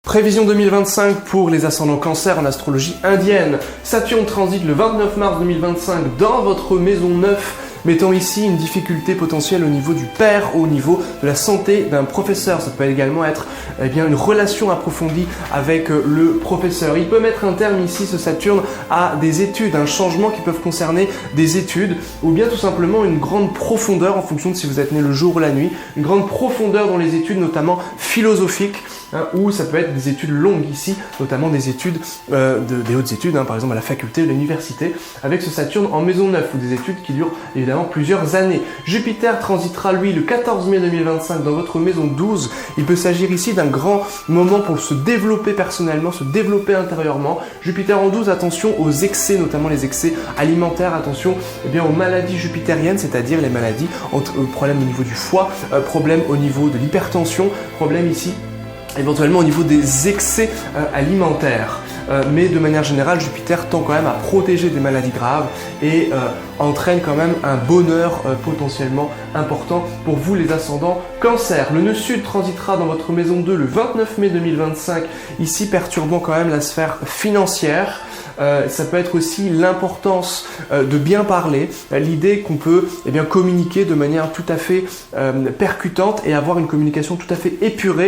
Prévision 2025 pour les ascendants Cancer en astrologie indienne. Saturne transite le 29 mars 2025 dans votre maison 9, mettant ici une difficulté potentielle au niveau du père, au niveau de la santé d'un professeur. Ça peut également être une relation approfondie avec le professeur. Il peut mettre un terme ici, ce Saturne, à des études, un changement qui peuvent concerner des études, ou bien tout simplement une grande profondeur, en fonction de si vous êtes né le jour ou la nuit, une grande profondeur dans les études, notamment philosophiques, ou ça peut être des études longues ici, notamment des études, des hautes études, par exemple à la faculté ou l'université, avec ce Saturne en maison 9, ou des études qui durent évidemment plusieurs années. Jupiter transitera lui le 14 mai 2025 dans votre maison 12. Il peut s'agir ici d'un grand moment pour se développer personnellement, se développer intérieurement. Jupiter en 12, attention aux excès, notamment les excès alimentaires, attention aux maladies jupitériennes, c'est-à-dire les maladies, problèmes au niveau du foie, problèmes au niveau de l'hypertension, problèmes ici éventuellement au niveau des excès alimentaires. Mais de manière générale, Jupiter tend quand même à protéger des maladies graves et entraîne quand même un bonheur potentiellement important pour vous les ascendants Cancer. Le nœud sud transitera dans votre maison 2 le 29 mai 2025, ici perturbant quand même la sphère financière. Ça peut être aussi l'importance de bien parler, l'idée qu'on peut communiquer de manière tout à fait percutante et avoir une communication tout à fait épurée.